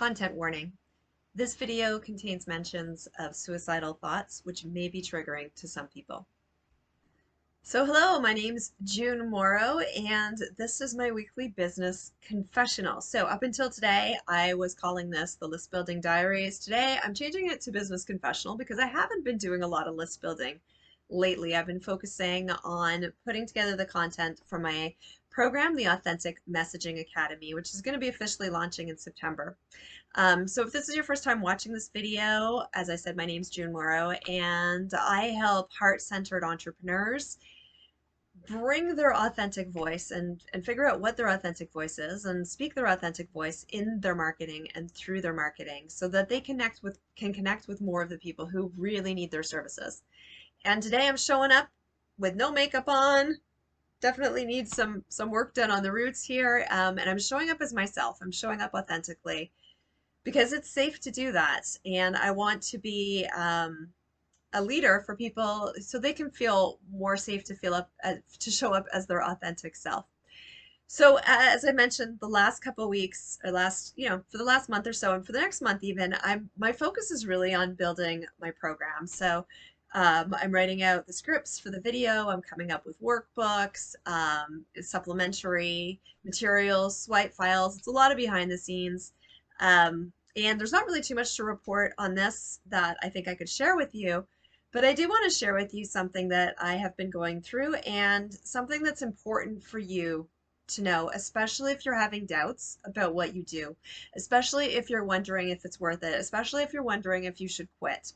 Content warning. This video contains mentions of suicidal thoughts, which may be triggering to some people. So hello, my name's June Morrow, and this is my weekly business confessional. So up until today, I was calling this the list building diaries. Today, I'm changing it to business confessional because I haven't been doing a lot of list building lately. I've been focusing on putting together the content for my program, the Authentic Messaging Academy, which is going to be officially launching in September. So if this is your first time watching this video, as I said, my name's June Morrow, and I help heart-centered entrepreneurs bring their authentic voice and figure out what their authentic voice is and speak their authentic voice in their marketing and through their marketing so that they can connect with more of the people who really need their services. And today I'm showing up with no makeup on. Definitely need some work done on the roots here, and I'm showing up as myself. I'm showing up authentically because it's safe to do that. And I want to be a leader for people so they can feel more safe to to show up as their authentic self. So as I mentioned, the last couple of weeks, or for the last month or so, and for the next month even, my focus is really on building my program. So I'm writing out the scripts for the video. I'm coming up with workbooks, supplementary materials, swipe files. It's a lot of behind the scenes. And there's not really too much to report on this that I think I could share with you, but I do want to share with you something that I have been going through and something that's important for you to know, especially if you're having doubts about what you do, especially if you're wondering if it's worth it, especially if you're wondering if you should quit.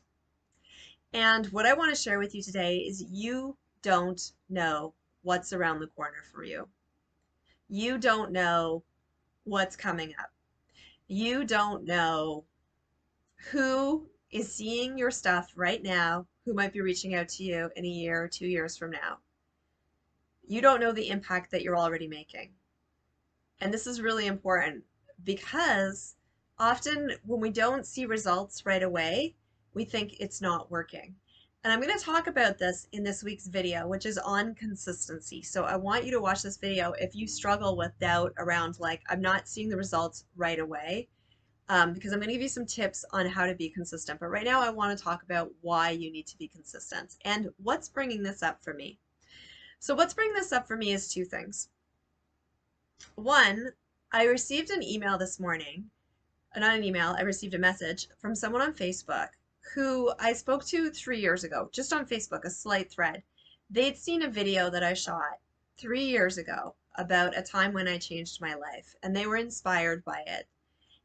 And what I want to share with you today is you don't know what's around the corner for you. You don't know what's coming up. You don't know who is seeing your stuff right now, who might be reaching out to you in a year or 2 years from now. You don't know the impact that you're already making. And this is really important because often when we don't see results right away, we think it's not working. And I'm going to talk about this in this week's video, which is on consistency. So I want you to watch this video if you struggle with doubt around like, I'm not seeing the results right away, because I'm going to give you some tips on how to be consistent. But right now I want to talk about why you need to be consistent and what's bringing this up for me. So what's bringing this up for me is two things. One, I received an email this morning, not an email, I received a message from someone on Facebook who I spoke to 3 years ago, just on Facebook, a slight thread. They'd seen a video that I shot 3 years ago about a time when I changed my life, and they were inspired by it.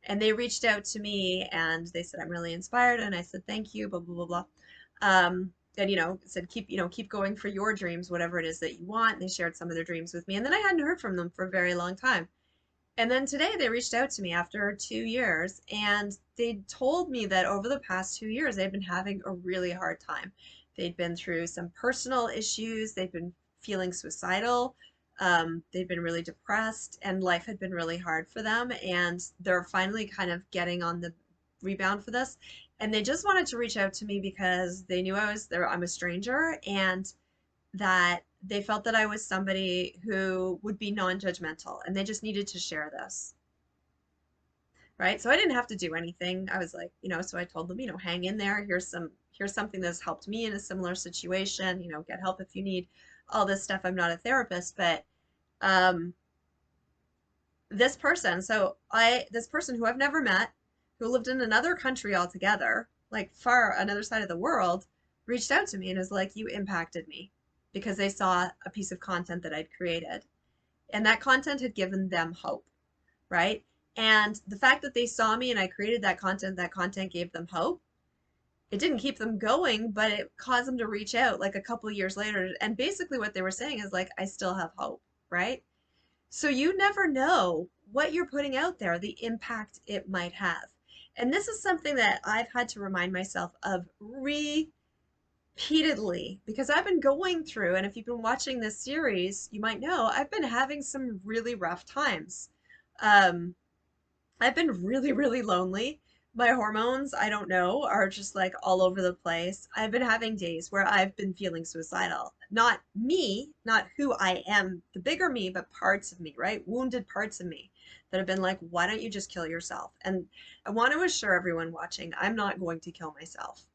And they reached out to me and they said, I'm really inspired. And I said, thank you, blah, blah, blah, blah. And, said, keep going for your dreams, whatever it is that you want. And they shared some of their dreams with me. And then I hadn't heard from them for a very long time. And then today they reached out to me after 2 years and they told me that over the past 2 years, they've been having a really hard time. They'd been through some personal issues. They've been feeling suicidal. They'd been really depressed and life had been really hard for them. And they're finally kind of getting on the rebound for this. And they just wanted to reach out to me because they knew I was there. I'm a stranger, and that they felt that I was somebody who would be non-judgmental and they just needed to share this. Right? So I didn't have to do anything. I was like, so I told them, hang in there. Here's something that's helped me in a similar situation, get help if you need all this stuff. I'm not a therapist, but this person who I've never met, who lived in another country altogether, like far another side of the world, reached out to me and was like, you impacted me, because they saw a piece of content that I'd created. And that content had given them hope, right? And the fact that they saw me and I created that content gave them hope. It didn't keep them going, but it caused them to reach out like a couple of years later. And basically what they were saying is like, I still have hope, right? So you never know what you're putting out there, the impact it might have. And this is something that I've had to remind myself of repeatedly, because I've been going through, and if you've been watching this series, you might know I've been having some really rough times. I've been really, really lonely. My hormones, I don't know, are just like all over the place. I've been having days where I've been feeling suicidal. Not me, not who I am, the bigger me, but parts of me, right? Wounded parts of me. that have been like, why don't you just kill yourself? And I want to assure everyone watching, I'm not going to kill myself.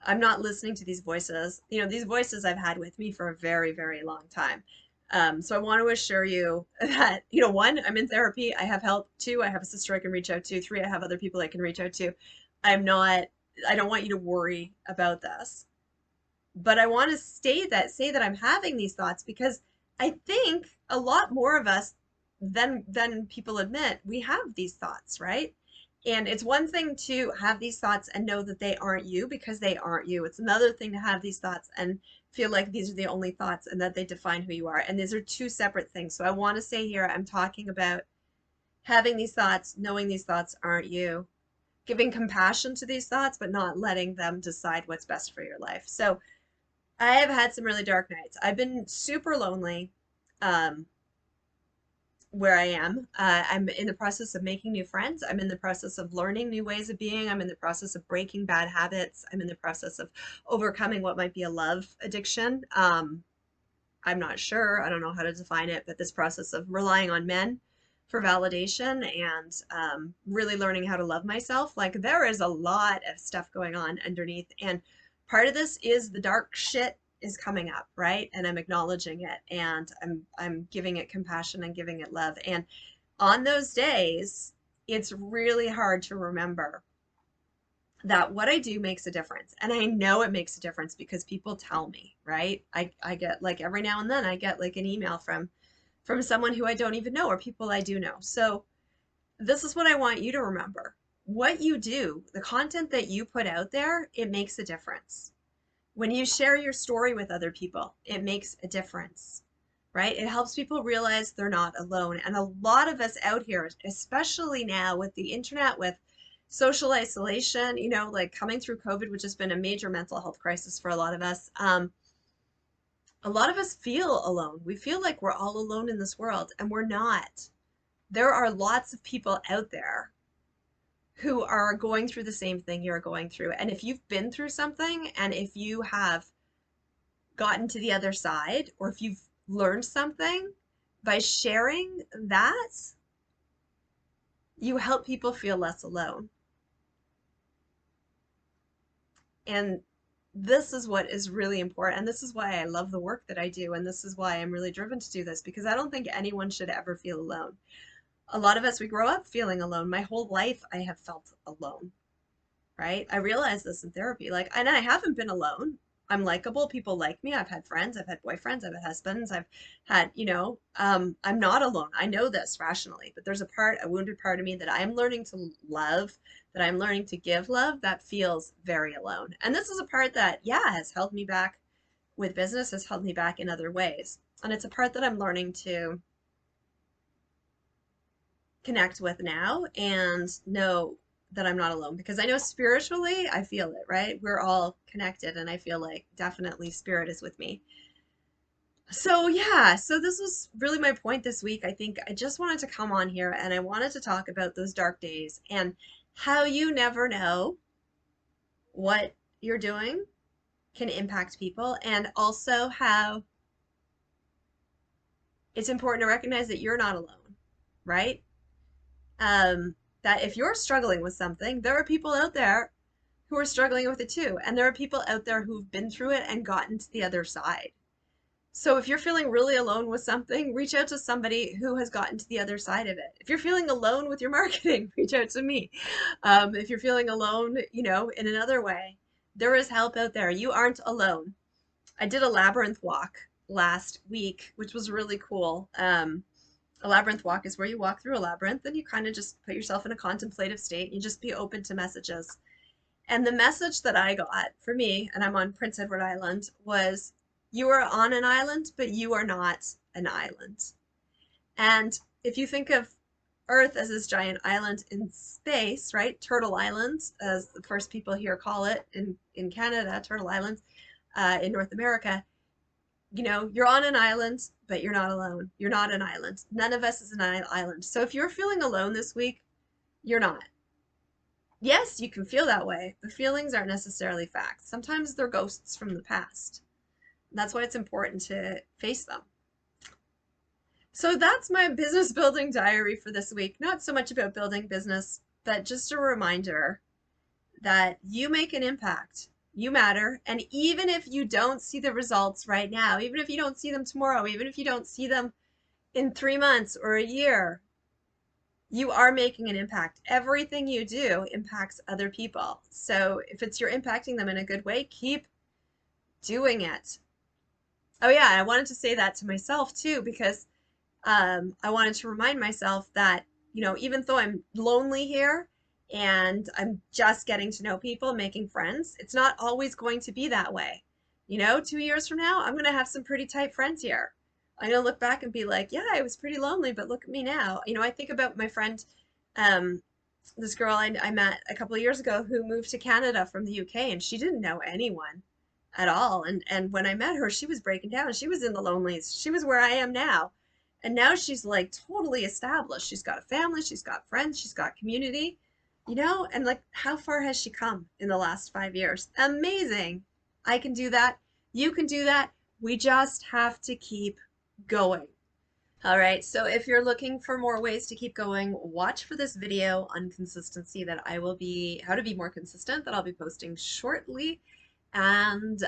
I'm not listening to these voices. These voices I've had with me for a very, very long time. So I want to assure you that, one, I'm in therapy. I have help. Two, I have a sister I can reach out to. Three, I have other people I can reach out to. I don't want you to worry about this. But I want to say that I'm having these thoughts because I think a lot more of us than people admit, we have these thoughts, right? And it's one thing to have these thoughts and know that they aren't you because they aren't you. It's another thing to have these thoughts and feel like these are the only thoughts and that they define who you are. And these are two separate things. So I want to say here, I'm talking about having these thoughts, knowing these thoughts aren't you, giving compassion to these thoughts, but not letting them decide what's best for your life. So I have had some really dark nights. I've been super lonely. Um, where I am. I'm in the process of making new friends. I'm in the process of learning new ways of being. I'm in the process of breaking bad habits. I'm in the process of overcoming what might be a love addiction. I'm not sure. I don't know how to define it, but this process of relying on men for validation and really learning how to love myself. Like there is a lot of stuff going on underneath. And part of this is the dark shit is coming up, right? And I'm acknowledging it and I'm giving it compassion and giving it love. And on those days, it's really hard to remember that what I do makes a difference. And I know it makes a difference because people tell me, right? I get like every now and then I get like an email from someone who I don't even know or people I do know. So this is what I want you to remember. What you do, the content that you put out there, it makes a difference. When you share your story with other people, it makes a difference, right? It helps people realize they're not alone. And a lot of us out here, especially now with the internet, with social isolation, like coming through COVID, which has been a major mental health crisis for a lot of us, a lot of us feel alone. We feel like we're all alone in this world, and we're not. There are lots of people out there who are going through the same thing you're going through. And if you've been through something, and if you have gotten to the other side, or if you've learned something by sharing that, you help people feel less alone. And this is what is really important. And this is why I love the work that I do. And this is why I'm really driven to do this, because I don't think anyone should ever feel alone. A lot of us, we grow up feeling alone. My whole life, I have felt alone, right? I realized this in therapy. Like, and I haven't been alone. I'm likable. People like me. I've had friends. I've had boyfriends. I've had husbands. I've had, I'm not alone. I know this rationally, but there's a wounded part of me that I'm learning to love, that I'm learning to give love that feels very alone. And this is a part that, yeah, has held me back with business, has held me back in other ways. And it's a part that I'm learning to connect with now and know that I'm not alone, because I know spiritually I feel it, right? We're all connected, and I feel like definitely spirit is with me. So yeah, so this was really my point this week. I think I just wanted to come on here and I wanted to talk about those dark days and how you never know what you're doing can impact people, and also how it's important to recognize that you're not alone, right? Um, that if you're struggling with something, there are people out there who are struggling with it too. And there are people out there who've been through it and gotten to the other side. So if you're feeling really alone with something, reach out to somebody who has gotten to the other side of it. If you're feeling alone with your marketing, reach out to me. If you're feeling alone, in another way, there is help out there. You aren't alone. I did a labyrinth walk last week, which was really cool. A labyrinth walk is where you walk through a labyrinth and you kind of just put yourself in a contemplative state and you just be open to messages. And the message that I got for me, and I'm on Prince Edward Island, was you are on an island, but you are not an island. And if you think of Earth as this giant island in space, right? Turtle Island, as the first people here call it in Canada, Turtle Island, in North America, you're on an island, but you're not alone. You're not an island. None of us is an island. So if you're feeling alone this week, you're not. Yes, you can feel that way, but feelings aren't necessarily facts. Sometimes they're ghosts from the past. That's why it's important to face them. So that's my business building diary for this week. Not so much about building business, but just a reminder that you make an impact. You matter. And even if you don't see the results right now, even if you don't see them tomorrow, even if you don't see them in 3 months or a year, you are making an impact. Everything you do impacts other people. So if it's you're impacting them in a good way, keep doing it. Oh yeah, I wanted to say that to myself too, because I wanted to remind myself that, even though I'm lonely here and I'm just getting to know people, making friends, it's not always going to be that way. 2 years from now, I'm going to have some pretty tight friends here. I'm going to look back and be like, yeah, I was pretty lonely, but look at me now. I think about my friend, um, this girl I met a couple of years ago who moved to Canada from the UK, and she didn't know anyone at all. And when I met her, she was breaking down. She was in the lonelies. She was where I am now. And now she's like totally established. She's got a family, she's got friends, she's got community, and like how far has she come in the last 5 years? Amazing. I can do that. You can do that. We just have to keep going. All right, so if you're looking for more ways to keep going, watch for this video on consistency that I will be, how to be more consistent, that I'll be posting shortly. And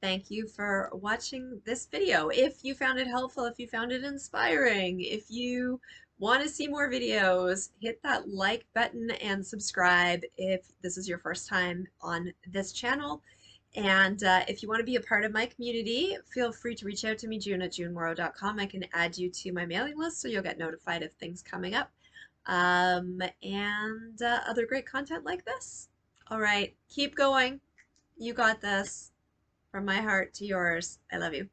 thank you for watching this video. If you found it helpful, if you found it inspiring, if you want to see more videos, hit that like button and subscribe if this is your first time on this channel. And if you want to be a part of my community, feel free to reach out to me, June@junemorrow.com. I can add you to my mailing list so you'll get notified of things coming up and other great content like this. All right, keep going. You got this. From my heart to yours, I love you.